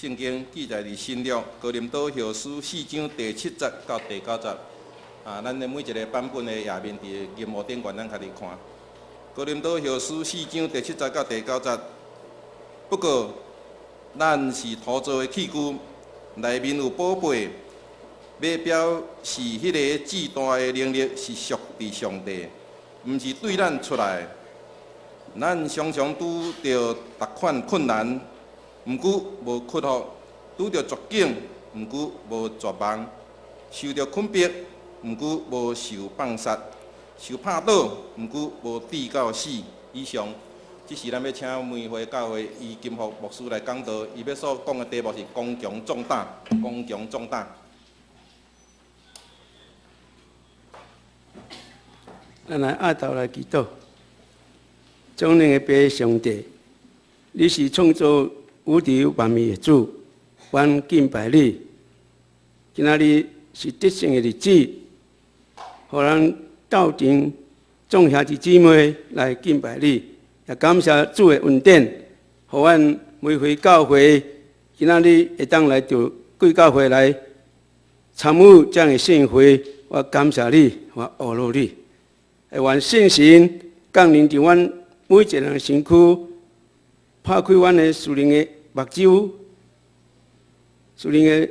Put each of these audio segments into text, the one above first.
圣经记载伫新约哥林多后书4章第7节到第9节。咱的每一个版本的页面伫银幕顶悬，咱家己看。哥林多后书4章第7节到第9节。不过，咱是土造的器具，内面有宝贝。码表是迄个至大的能力，是属伫上帝，毋是对咱出来。咱常常拄着逐款困难，毋过无屈服；拄着绝境，毋过无绝望；受着困迫，毋过无受放杀；受拍倒，毋过无抵到死。以上，即是咱要请梅花教会伊金福牧师来讲道，伊要所讲的题目是刚强壮大，刚强壮大。咱来压头来祈祷，众人的爸上帝，你是创造宇宙万物的主，阮敬拜你。今仔日是得胜的日子，互咱斗阵众兄弟姊妹来敬拜你，也感谢主的恩典，互阮每回教会今仔日会当来到贵教会来参与这样的盛会，我感谢你，我阿罗你。愿圣神降临伫阮每一个人身躯，拍开阮的属灵的目睭、属灵的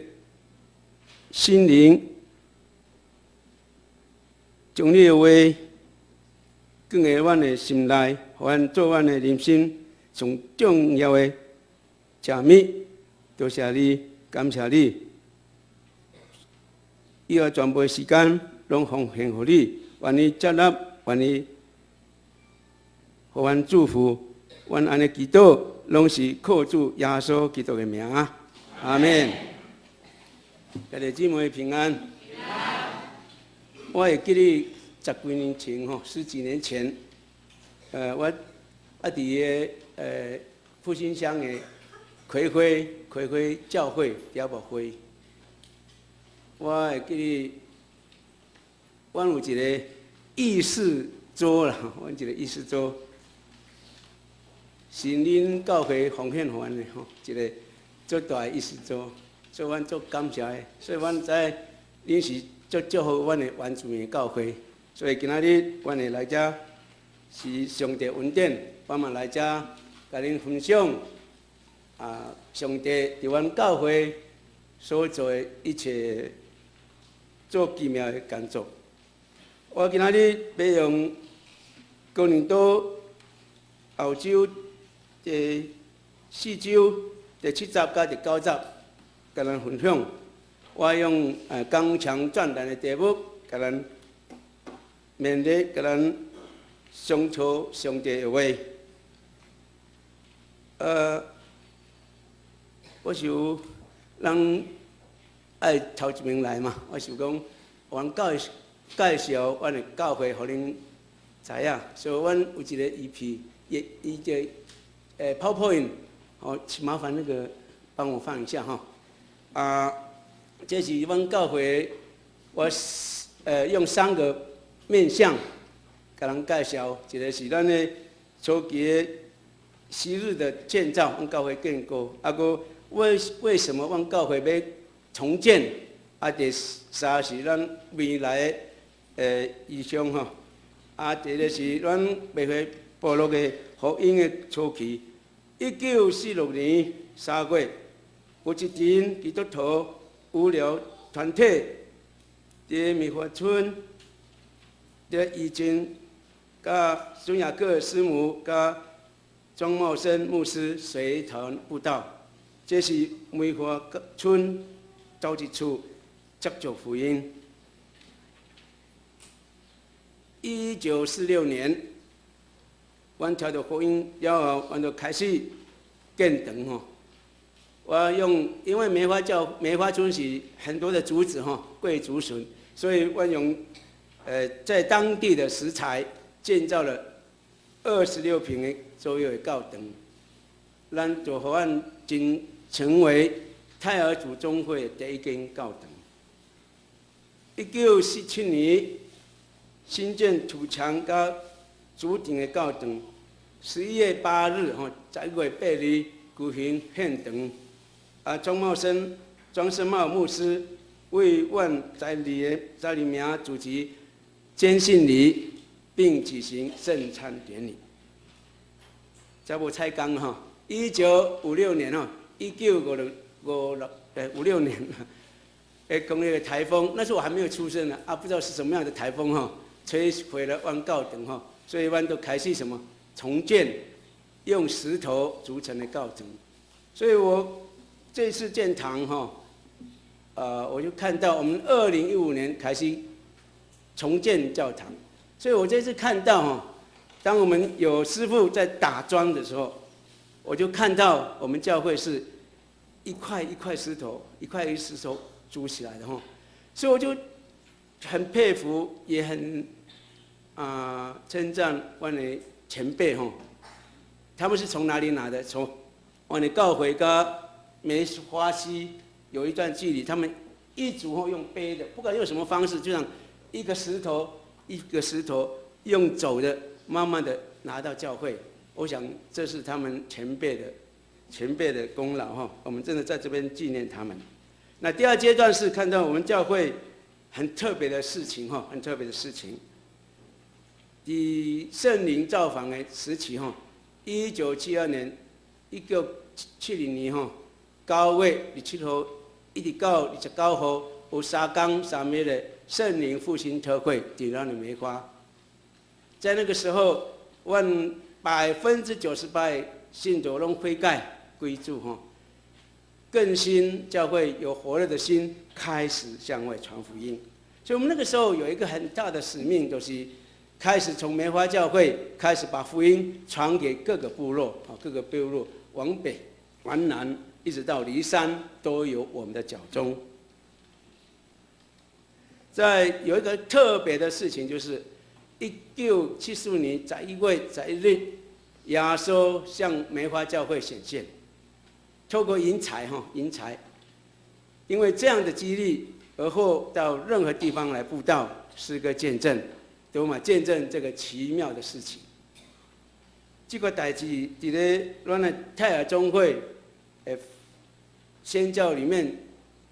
心灵，将你的话放在阮的心内，互阮做阮的人生上重要的食物。多谢你，感谢你，以后全部的时间拢奉献予你，愿你接纳。愿你互阮祝福，阮安尼祈祷，拢是靠主耶稣基督的名，阿门。各位姊妹平安。我会记得10几年前10几年前，我伫个复兴乡的葵花教会调牧会，我会记得，阮有一个。议事桌啦，阮一个议事桌，是恁教会奉献予阮的一个最大的议事桌，所以阮足感谢的。所以阮知恁是足祝福阮的原住民教会，所以今仔日阮会来遮是上帝恩典，我嘛来遮甲恁分享上帝伫阮教会所做的一切做奇妙的工作。我今仔日要用哥林多后书第4章第7节到第9节，甲咱分享。我用刚强壮胆的题目，甲咱勉励，甲咱相处上帝的话。我想咱爱头一名来嘛，我想讲，阮教会。介绍阮的教会，互恁知影。所以，阮有一个 EP， 伊就PowerPoint， 麻烦那个帮我放一下这是阮教会，我用3个面向，甲人介绍。一个是咱的初期的昔日的建造，阮教会建构。个为什么阮教会要重建？第3是咱未来的。意向第个是咱袂会部落的福音的初期。1946年3月，有一群基督徒无聊团体伫米花村的义军，甲孙雅各师母、甲庄茂生牧师随团布道。这是米花村召集处接触福音。1946年，阮听到福音了后，阮就开始建堂我因为梅花村是很多的竹子贵竹笋，所以我用在当地的食材建造了26坪的左右的教堂，咱就互阮成为泰尔祖宗会第一间教堂。1947年。新建土墙加主顶的教堂，11月8日11月8日举行献堂。庄生茂牧师为万载礼名主持坚信礼，并举行圣餐典礼。这部蔡刚1956年1956年工业的台风，那时候我还没有出生呢不知道是什么样的台风摧毁了万教堂所以万都开始什么重建，用石头筑成的教堂。所以我这次建堂我就看到我们2015年开始重建教堂，所以我这次看到当我们有师傅在打桩的时候，我就看到我们教会是一块一块石头，一块一石头筑起来的所以我就很佩服，也很称赞我的前辈他们是从哪里拿的？从我的教会跟梅花溪有一段距离，他们一组用背的，不管用什么方式，就像一个石头一个石头用走的，慢慢的拿到教会。我想这是他们前辈的功劳我们真的在这边纪念他们。那第二阶段是看到我们教会很特别的事情很特别的事情。以圣灵造访的时期1972年、1970年9月27号一直到29号有3天3夜的圣灵复兴特会在咱的梅花。在那个时候，我们98%的信徒都悔改归主更新教会有活热的心，开始向外传福音。所以我们那个时候有一个很大的使命，就是开始从梅花教会开始把福音传给各个部落往北、往南，一直到梨山都有我们的教宗。有一个特别的事情，就是1975年11月11日，耶稣向梅花教会显现，透过银财，因为这样的激励，而后到任何地方来布道，是个见证，对吗？见证这个奇妙的事情。这个代志在咱的泰雅宗会宣教里面，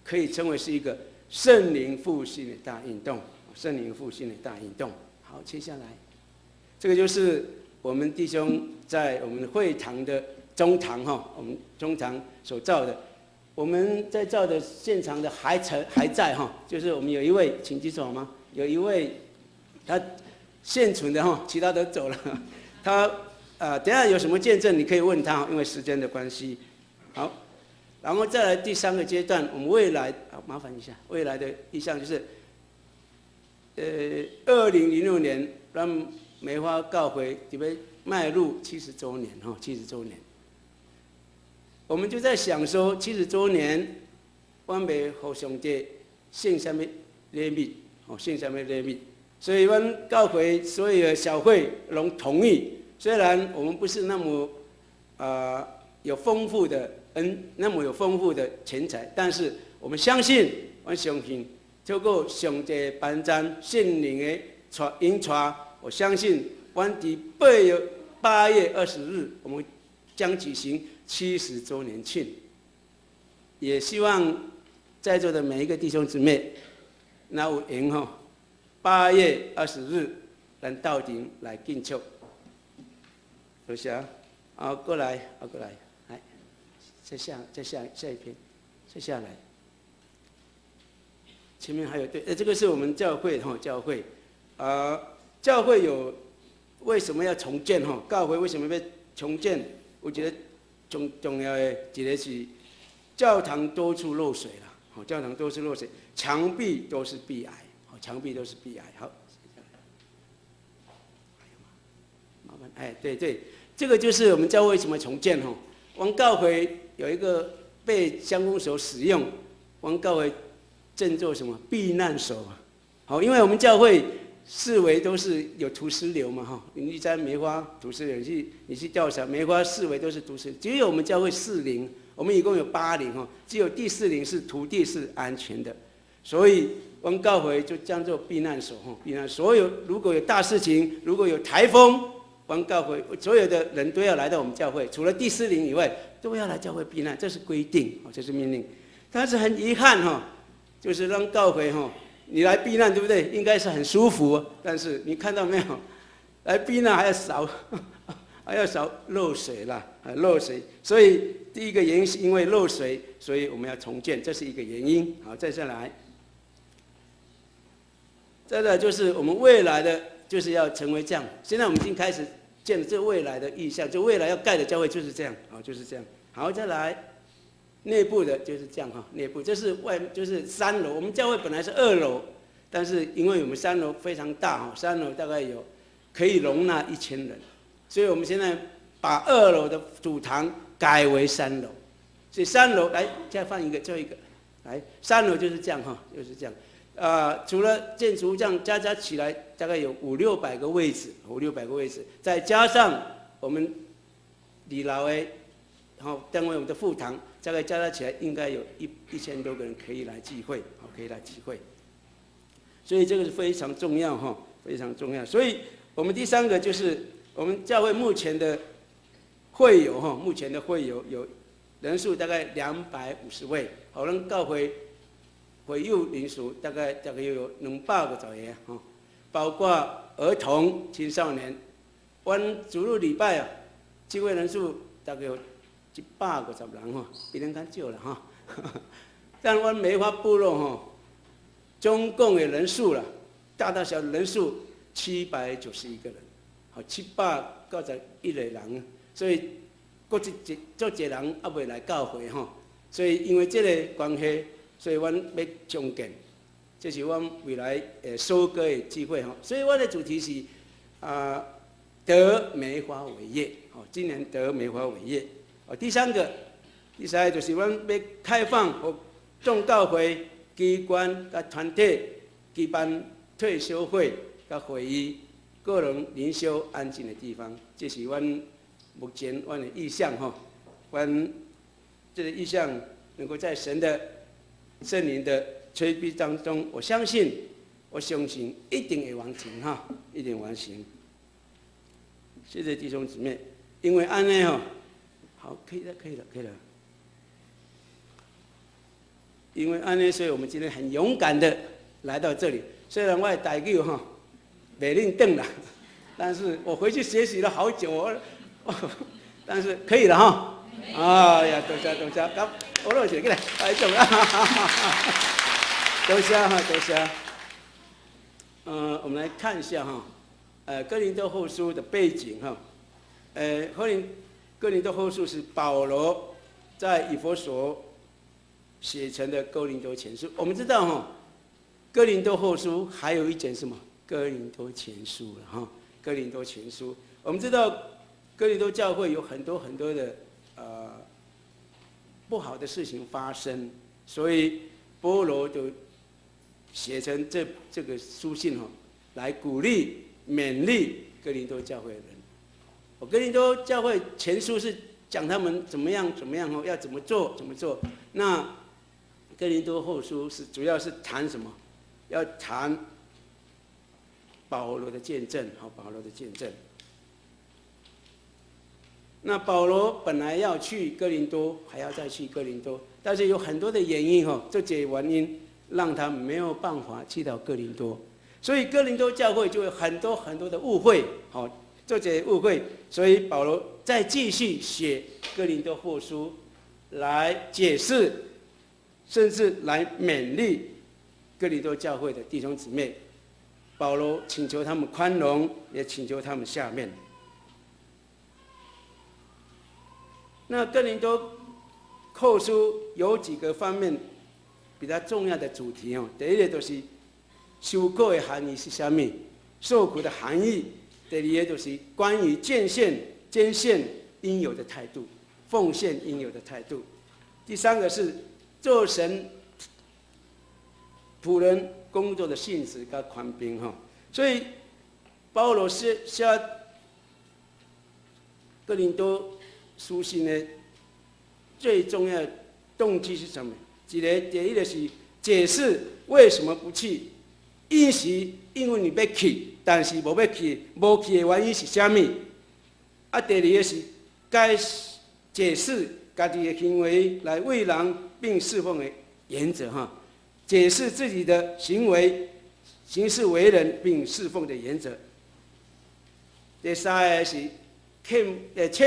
可以称为是一个圣灵复兴的大运动。圣灵复兴的大运动。好，接下来，这个就是我们弟兄在我们会堂的中堂我们中堂所造的。我们在造的现场的还在就是我们有一位，请举手好吗？有一位他现存的其他都走了。他等一下有什么见证你可以问他，因为时间的关系。好，然后再来第3个阶段，我们未来麻烦一下，未来的意向就是2006年让梅花教会准备迈入70周年70周年。我们就在想说70周年，我们要向上帝献什么礼物献什么礼物。所以我们教会所有的小会都同意，虽然我们不是那么有丰富的钱财，但是我们相信，透过上帝颁赞圣灵的引传，我相信我们在8月20日，我们将举行70周年庆。也希望在座的每一个弟兄姊妹，那有缘8月20日，咱到顶来敬祝。多谢。过来，来，再下一篇，再下来。前面还有对，这个是我们教会教会有为什么要重建教会为什么要重建？我觉得重要的一个是教堂多处漏水了，教堂都是漏水，墙壁都是壁癌。好，麻烦，对，这个就是我们教会为什么重建我们教会有一个被乡公所使用，我们教会称作什么避难所好，因为我们教会四围都是有土石流嘛你在梅花土石流，你去调查梅花四围都是土石流，只有我们教会4陵，我们一共有8陵只有第4陵是土地是安全的，所以我们教会就叫做避难所避难所有如果有大事情，如果有台风，我们教会所有的人都要来到我们教会，除了第4陵以外都要来教会避难，这是规定，这是命令。但是很遗憾就是让教会你来避难，对不对？应该是很舒服，但是你看到没有，来避难还要少漏水啦，漏水。所以第一个原因是因为漏水，所以我们要重建，这是一个原因。好，再来，再来就是我们未来的就是要成为这样。现在我们已经开始建了这未来的意象，就未来要盖的教会就是这样，就是这样。好，再来。内部的就是这样内部就是就是3楼，我们教会本来是2楼，但是因为我们3楼非常大，3楼大概可以容纳1000人，所以我们现在把2楼的主堂改为3楼，所以3楼来再放一个，最后一个，来3楼就是这样就是这样，除了建筑这样加起来大概有500-600个位置，500-600个位置，再加上我们里劳单位我们的副堂。大概加起来应该有1000多个人可以来聚会，可以来聚会，所以这个是非常重要非常重要。所以我们第3个就是我们教会目前的会友目前的会友有人数大概250位，好，咱教会会友人数大概有200个左右包括儿童、青少年。我们主日礼拜聚会人数大概有150人比咱较少了但我们梅花部落总共的人数啦，大大小小的人数791个人，791个人，所以各一人还未来教会所以因为这个关系，所以我们要重建，这是我们未来收割的机会所以我的主题是得梅花伟业今年得梅花伟业。第3个就是我们要开放给众教会、机关、团体举办退休会、会议、个人灵修安静的地方，这是我们目前我们的意向我们这个意向能够在神的圣灵的催逼当中，我相信一定会完成一定完成。谢谢弟兄姊妹，因为安内好，可以了。因为安内，所以我们今天很勇敢的来到这里。虽然我的台语没认定了，但是我回去学习了好久，但是可以了哎呀，多谢，咁我落去过来，来中啦，多谢。我们来看一下哥林多后书的背景哥林多后书是保罗在以弗所写成的哥林多前书。我们知道哥林多后书还有一卷什么？哥林多前书了哥林多前书，我们知道哥林多教会有很多的不好的事情发生，所以保罗就写成这个书信来鼓励勉励哥林多教会的人。哥林多教会前书是讲他们怎么样要怎么做。那哥林多后书主要是谈什么？要谈保罗的见证，保罗的见证。那保罗本来要去哥林多，还要再去哥林多，但是有很多的原因这些原因让他没有办法去到哥林多，所以哥林多教会就有很多的误会这些误会，所以保罗再继续写哥林多后书来解释，甚至来勉励哥林多教会的弟兄姊妹。保罗请求他们宽容，也请求他们下面。那哥林多后书有几个方面比较重要的主题第一个就是受苦的含义是什么？受苦的含义。第二个就是关于捐献应有的态度，奉献应有的态度。第3个是做神仆人工作的性质跟宽宾所以保罗写哥林多书信的最重要的动机是什么？第一个是解释为什么不去，因为你要去，但是无去的原因是什么？第二个是该解释家己的行为来为人并侍奉的原则哈，解释自己的行为、行事为人并侍奉的原则。第三个是劝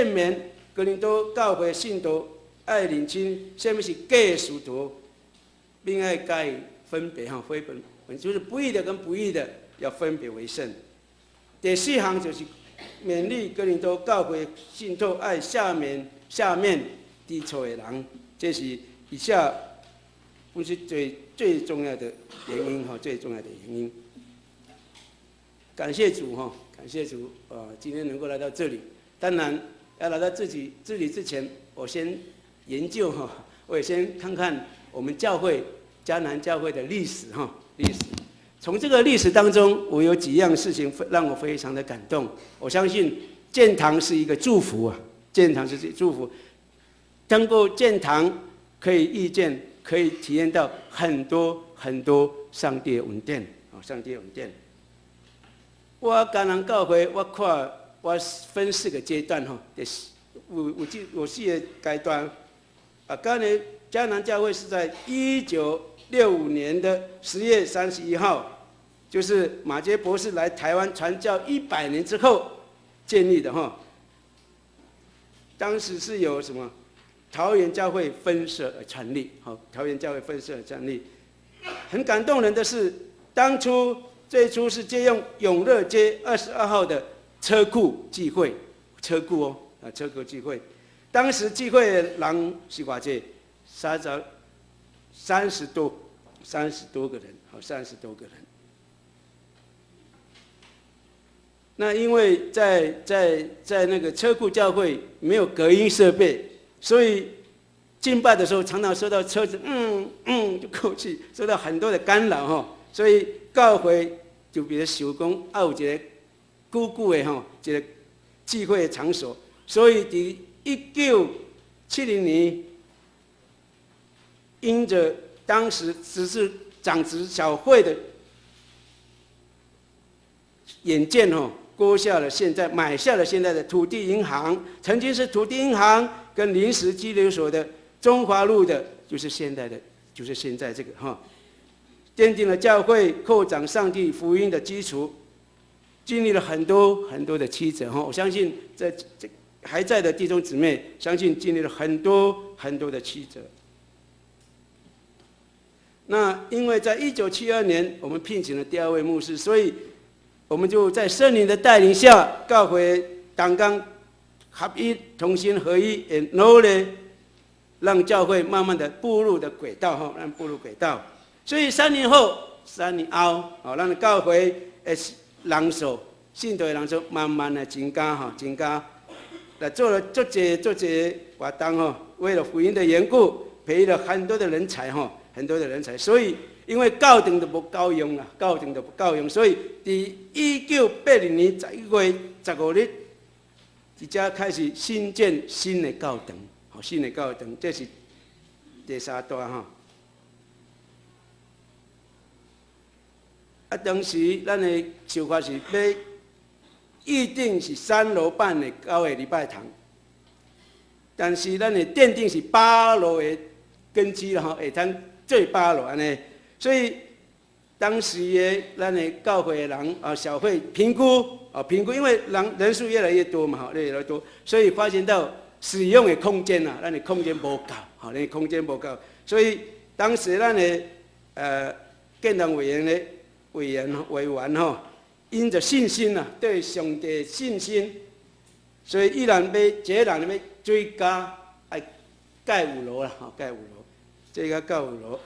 勉哥林多教会信徒爱认清什么是假使徒，并爱加以分别哈，就是不义的跟不义的要分别为圣。第四项就是勉励哥林多教会信徒爱下面低臭的人，这是以下不是最重要的原因哈，最重要的原因。感谢主哈，感谢主今天能够来到这里。当然要来到这里之前，我先研究哈，我也先看看我们教会迦南教会的历史哈，历史。从这个历史当中，我有几样事情让我非常的感动。我相信建堂是一个祝福啊，建堂是祝福。通过建堂，可以遇见，可以体验到很多上帝的恩典啊，上帝的恩典。我迦南教会，我看我分4个阶段哈，有4个阶段。迦南教会是在1965年的10月31号，就是马偕博士来台湾传教100年之后建立的哈。当时是有什么桃园教会分社而成立，好，桃园教会分社而成立。很感动人的是，最初是借用永乐街22号的车库聚会，车库聚会。当时聚会的人是多少？30多个人，好，30多个人。那因为在那个车库教会没有隔音设备，所以敬拜的时候常常收到车子就过去，受到很多的干扰哈。所以教会就比如想讲有一个久久的哈，一个聚会的场所。所以在1970年，因着当时只是长子小会的眼见哈，买下了现在的土地银行，曾经是土地银行跟临时拘留所的中华路的，就是现在这个哈，奠定了教会扩展上帝福音的基础，经历了很多的曲折哈。我相信这还在的弟兄姊妹，相信经历了很多的曲折。那因为在1972年，我们聘请了第2位牧师，所以我们就在圣灵的带领下，教会同工合一、同心合一，也努力让教会慢慢的步入的轨道哈，步入轨道。所以3年后，让教会的人数、信徒的人数慢慢的增加哈，增加。来做了这些活动哈，为了福音的缘故，培育了很多的人才哈，所以因为教堂都不够用啦，所以在1980年11月15日，一家开始新建新的教堂，这是第3段哈。当时咱的想法是要预定是3楼半的教会礼拜堂，但是咱的奠定是8楼的根基了哈，会通做8楼安尼。所以当时的咱的教会的人小会评估，因为人数越来越多嘛，越来越多，所以发现到使用的空间咱的空间不够，所以当时咱的建堂委员哈。因着信心对上帝的信心，所以依然这人要追加爱盖5楼啦，盖5楼，这个盖5楼。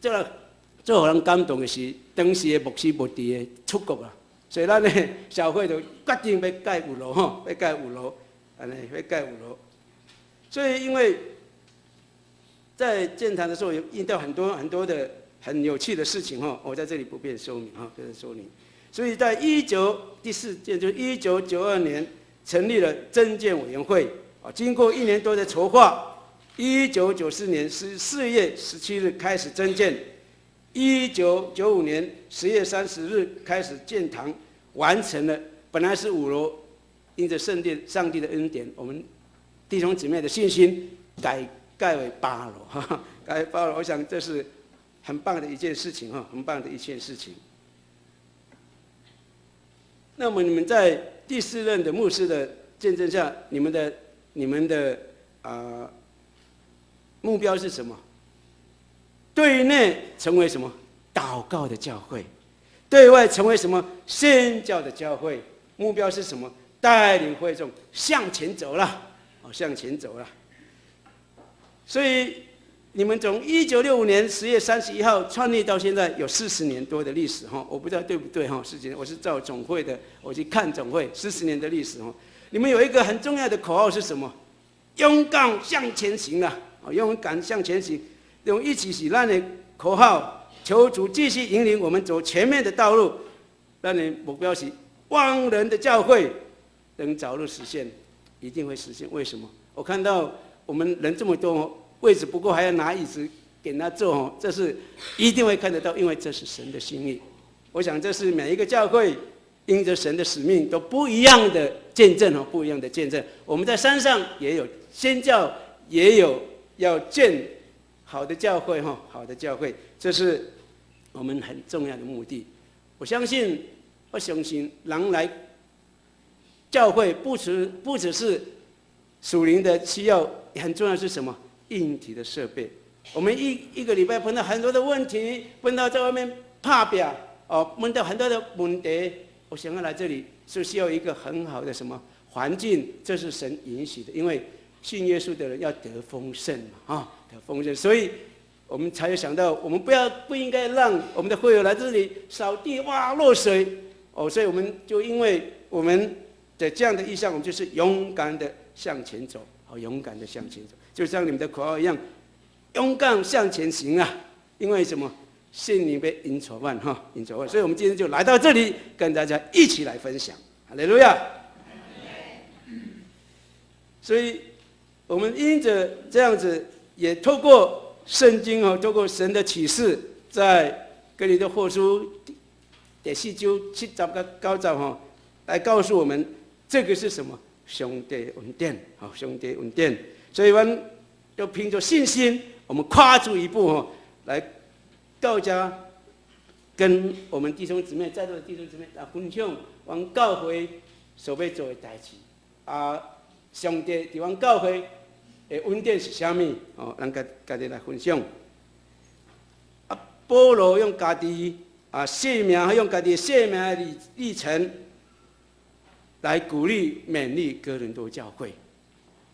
最让人感动的是，当时的牧师无伫的出国啦，所以咱的教会就决定要盖5楼哈，要盖5楼，要盖5楼。所以因为在建堂的时候，有遇到很多的很有趣的事情哈，我在这里不便说明哈，所以在第4届就是1992年成立了增建委员会经过1年多的筹划，1994年4月17日开始增建，1995年10月30日开始建堂，完成了。本来是5楼，因着上帝的恩典，我们弟兄姊妹的信心改为8楼，改为8楼，我想这是很棒的一件事情，很棒的一件事情。那么你们在第4任的牧师的见证下，你们的目标是什么？对内成为什么？祷告的教会；对外成为什么？宣教的教会。目标是什么？带领会众向前走了，向前走了。所以你们从1965年10月31号创立到现在有40年多的历史，我不知道对不对，40年，我是照总会的，我去看总会40年的历史。你们有一个很重要的口号是什么？勇敢向前行啊！勇敢向前行，用一起喜难的口号，求主继续引领我们走前面的道路。让你目标是万人的教会能早日实现，一定会实现。为什么？我看到我们人这么多，位置不够还要拿椅子给他坐，这是一定会看得到，因为这是神的心意。我想这是每一个教会因着神的使命都不一样的见证，不一样的见证。我们在山上也有宣教，也有要建好的教会，好的教会，这是我们很重要的目的。我相信人来教会不只是属灵的需要，很重要的是什么？硬体的设备。我们一个礼拜碰到很多的问题，碰到在外面打拼，碰到很多的问题，我想要来这里是需要一个很好的什么环境，这是神允许的，因为信耶稣的人要得丰盛嘛，得丰盛，所以我们才有想到，我们不应该让我们的会友来这里扫地，哇，落水，所以我们就因为我们的这样的意向，我们就是勇敢的向前走，勇敢的向前走，就像你们的口号一样，勇敢向前行啊！因为什么？信你被引筹万引筹万，所以我们今天就来到这里，跟大家一起来分享。哈利路亚！所以我们因着这样子，也透过圣经透过神的启示，在哥林多后书第4章7到9节来告诉我们，这个是什么？上帝恩典，上帝恩典。所以我们要凭着信心，我们跨出一步来告家，跟我们弟兄姊妹在座的弟兄姊妹来分享，我们教会所要做的代志上帝伫阮教会的恩典是啥物？咱家己来分享。保罗用家己生命，用家己的生命的历程来鼓励勉励哥林多教会。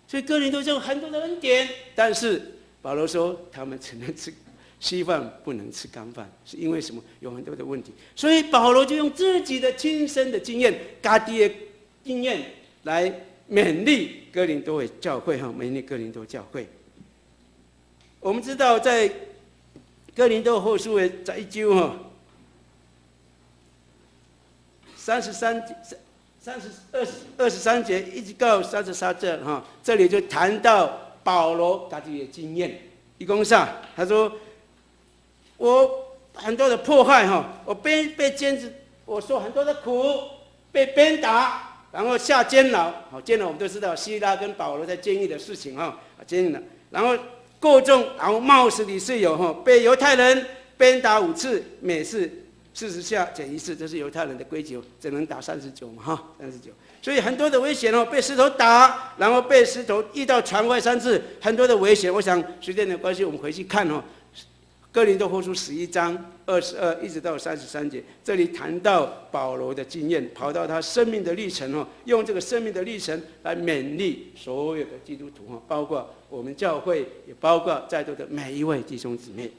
所以哥林多教会很多的恩典，但是保罗说他们只能吃稀饭，不能吃干饭，是因为什么？有很多的问题。所以保罗就用自己的亲身的经验，家己的经验来勉励哥林多的教会，勉励哥林多教会。我们知道在哥林多后书的11章23节一直到33节这里就谈到保罗他自己的经验。他说啥？他说我很多的迫害我被监制，我受很多的苦，被鞭打，然后下监牢。监牢我们都知道希拉跟保罗在监狱的事情监狱了，然后过重，然后冒死里是有被犹太人鞭打5次，每次40下减1次，这是犹太人的规矩，只能打39嘛39。所以很多的危险被石头打，然后被石头遇到船外3次，很多的危险。我想时间的关系，我们回去看哥林多后书11章22一直到33节，这里谈到保罗的经验，跑到他生命的历程用这个生命的历程来勉励所有的基督徒包括我们教会，也包括在座的每一位弟兄姊妹。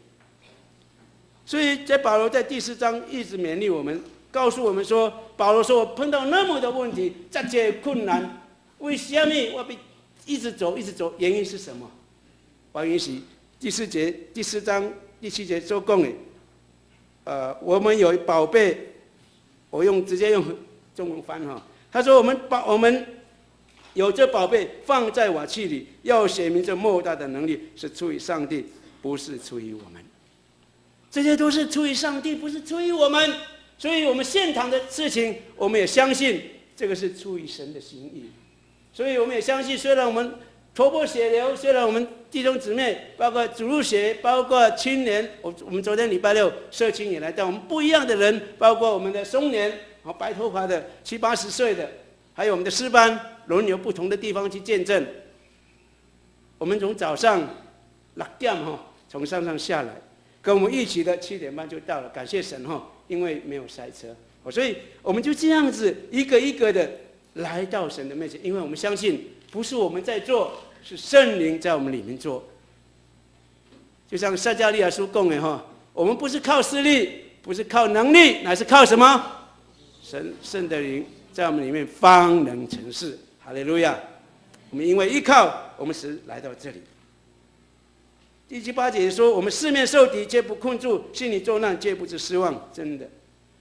所以在保罗在第4章一直勉励我们，告诉我们说，保罗说我碰到那么多问题，这些困难，为什么我必一直走？原因是什么？原因是第4章第7节所讲的，我们有宝贝，我直接用中文翻他说我们有这宝贝放在瓦器里，要显明这莫大的能力是出于上帝，不是出于我们。这些都是出于上帝，不是出于我们。所以我们现场的事情，我们也相信这个是出于神的心意。所以我们也相信，虽然我们头破血流。虽然我们弟兄姊妹，包括主日学，包括青年，我们昨天礼拜六社青也来到，我们不一样的人，包括我们的松年，白头发的70、80岁的，还有我们的诗班，轮流不同的地方去见证。我们从早上6点从山上下来，跟我们一起的7点半就到了，感谢神因为没有塞车，所以我们就这样子一个一个的来到神的面前，因为我们相信不是我们在做，是圣灵在我们里面做。就像撒迦利亚书讲的我们不是靠势力，不是靠能力，乃是靠什么？圣的灵在我们里面方能成事。哈利路亚！我们因为依靠，我们是来到这里。第7、8节说，我们四面受敌，皆不困住；心里作难，皆不致失望。真的，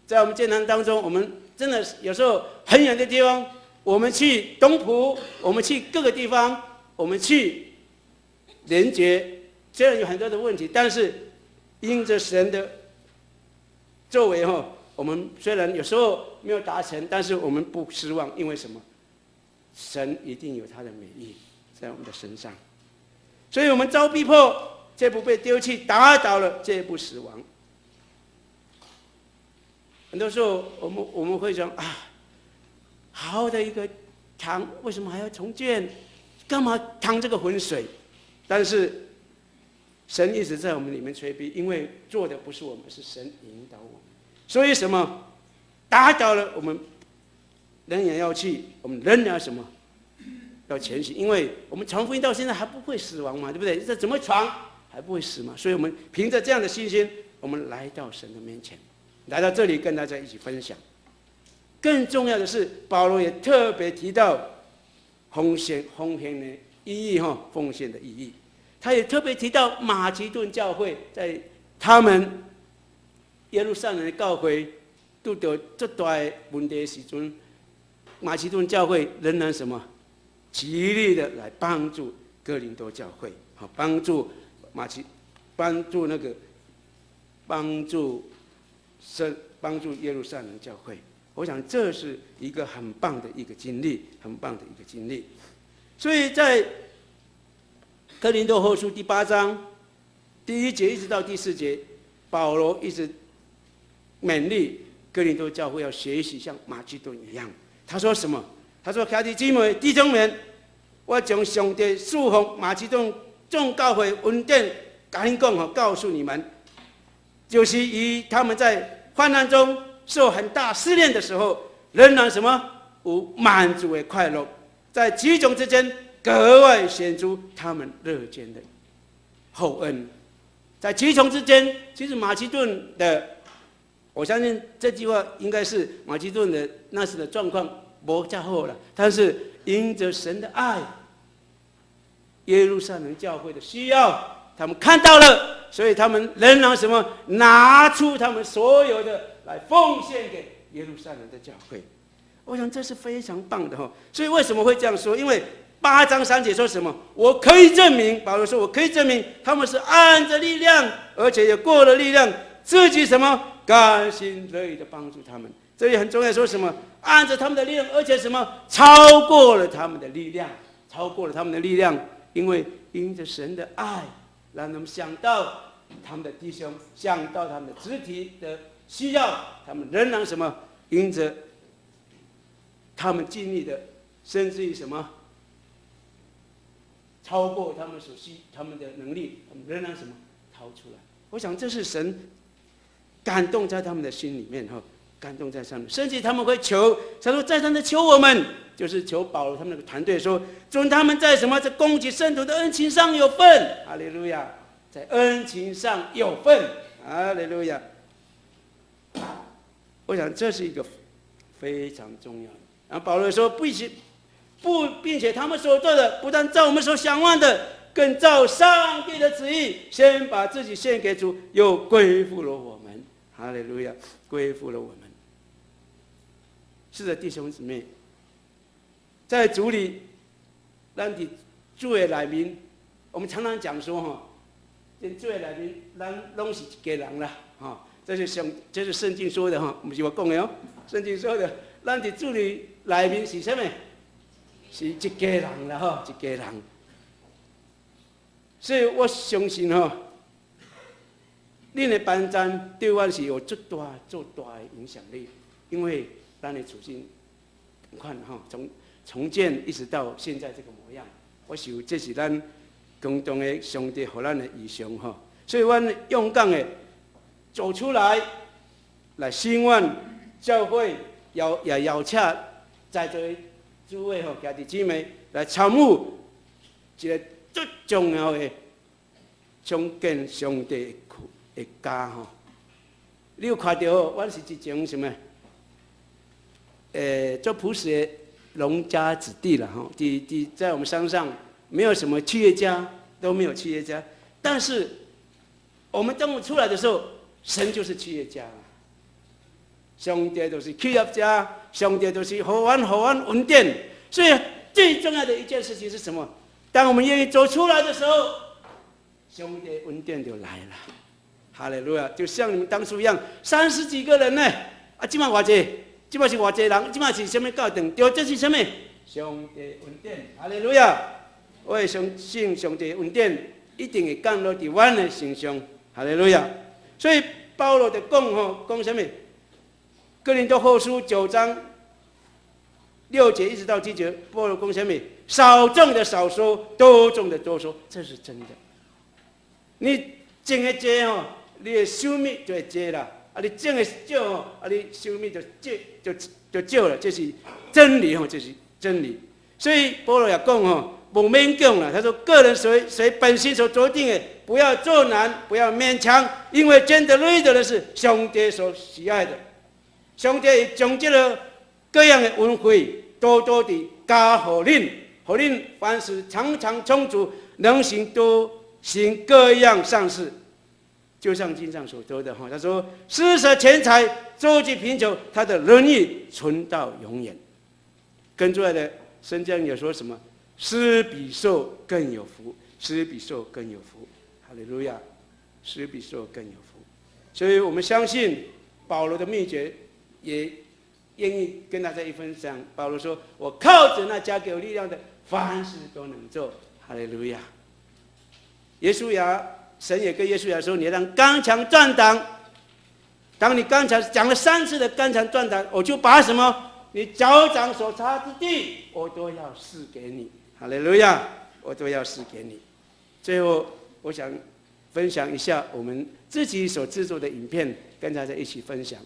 在我们艰难当中，我们真的有时候很远的地方，我们去东浦，我们去各个地方，我们去连结，虽然有很多的问题，但是因着神的作为我们虽然有时候没有达成，但是我们不失望，因为什么？神一定有他的美意在我们的身上，所以我们遭逼迫，却不被丢弃；打倒了，却不死亡。很多时候，我们会想好好的一个堂，为什么还要重建？干嘛趟这个浑水？但是神一直在我们里面催逼，因为做的不是我们，是神引导我们。所以什么？打倒了，我们仍然要去，我们仍然什么？要前行，因为我们传福音到现在还不会死亡嘛，对不对？这怎么传还不会死嘛？所以我们凭着这样的信心，我们来到神的面前，来到这里跟大家一起分享。更重要的是，保罗也特别提到奉献的意义奉献的意义。他也特别提到马其顿教会在他们耶路撒冷的教会遇到这大的问题的时候，马其顿教会仍然什么？极力的来帮助哥林多教会，帮助耶路撒冷教会。我想这是一个很棒的一个经历，很棒的一个经历。所以在哥林多后书第8章第1节一直到第4节，保罗一直勉励哥林多教会要学习像马其顿一样。他说什么？他说：“兄弟姊妹、弟兄们，我将上帝赐福马其顿众教会恩典赶紧告诉你们，就是以他们在患难中受很大试炼的时候，仍然什么有满足的快乐，在极穷之间格外显出他们乐见的厚恩。在极穷之间，其实马其顿的，我相信这句话应该是马其顿的那时的状况。”不加厚了，但是因着神的爱，耶路撒冷教会的需要，他们看到了，所以他们仍然什么拿出他们所有的来奉献给耶路撒冷的教会。我想这是非常棒的所以为什么会这样说？因为8章3节说什么？我可以证明，保罗说我可以证明他们是按着力量，而且也过了力量，自己什么甘心乐意的帮助他们。这里很重要，说什么？按着他们的力量，而且什么？超过了他们的力量，超过了他们的力量。因为因着神的爱，让他们想到他们的弟兄，想到他们的肢体的需要，他们仍然什么？因着他们尽力的，甚至于什么？超过他们所需他们的能力，他们仍然什么？掏出来。我想这是神感动在他们的心里面感动在上面，甚至他们会求，他说再三的求我们，就是求保罗他们那个团队说，祝他们在什么，在供给圣徒的恩情上有份，哈利路亚，在恩情上有份，哈利路亚。我想这是一个非常重要的。然后保罗说，并且他们所做的，不但照我们所想望的，更照上帝的旨意，先把自己献给主，又归附了我们，哈利路亚，归附了我们。是的，弟兄姊妹，在主里，咱伫主的内面，我们常常讲说在主的内面，咱拢是一家人啦，这是圣经说的不是我讲的圣经说的，咱伫主里内面是什么？是一家人啦一家人。所以我相信恁的班长对我是有足大的影响力，因为咱的处境，你看从重建一直到现在这个模样，我想这是咱共同的上帝给咱的意向所以我勇敢的走出来，来兴旺教会，也邀请在座的诸位兄弟姊妹来参与一个最重要的重建上帝的家你有看到我是一种什么？做朴实的农家子弟了在我们山上没有什么企业家，都没有企业家，但是我们当我出来的时候，神就是企业家，上帝就是企业家，上帝就是给我们恩典。所以最重要的一件事情是什么？当我们愿意走出来的时候，上帝的恩典就来了。哈利路亚！就像你们当初一样，30几个人呢，现在多少？现在是多少人？现在是什么教堂？对，这是什么？上帝的恩典。哈利路亚！我也相信上帝的恩典一定会降落在我们的身上。哈利路亚！所以保罗就讲什么？哥林多后书9章6节一直到7节，保罗讲什么？少种的少收，多种的多收，这是真的。你种的多你的收益就会多啦。你种的少你收益就少了，这是真理这是真理。所以保罗也讲不勉强了。他说：“个人随本心所决定的，不要做难，不要勉强，因为真的累的是上帝所喜爱的。上帝将这个各样的恩惠多多地加给恁，给恁凡事常常充足，能行多行各样善事。”就像经上所说的他说：“施舍钱财，周济贫穷，他的仁义存到永远。”跟出来的圣经有说什么？施比受更有福，施比受更有福。哈利路亚！施比受更有福。所以我们相信保罗的秘诀，也愿意跟大家一分享。保罗说：“我靠着那加给我力量的，凡事都能做。”哈利路亚！耶稣神也跟耶稣说：“你让刚强壮胆。当你刚才讲了3次的刚强壮胆，我就把什么你脚掌所插之地，我都要赐给你。”哈利路亚！我都要赐给你。最后，我想分享一下我们自己所制作的影片，跟大家一起分享。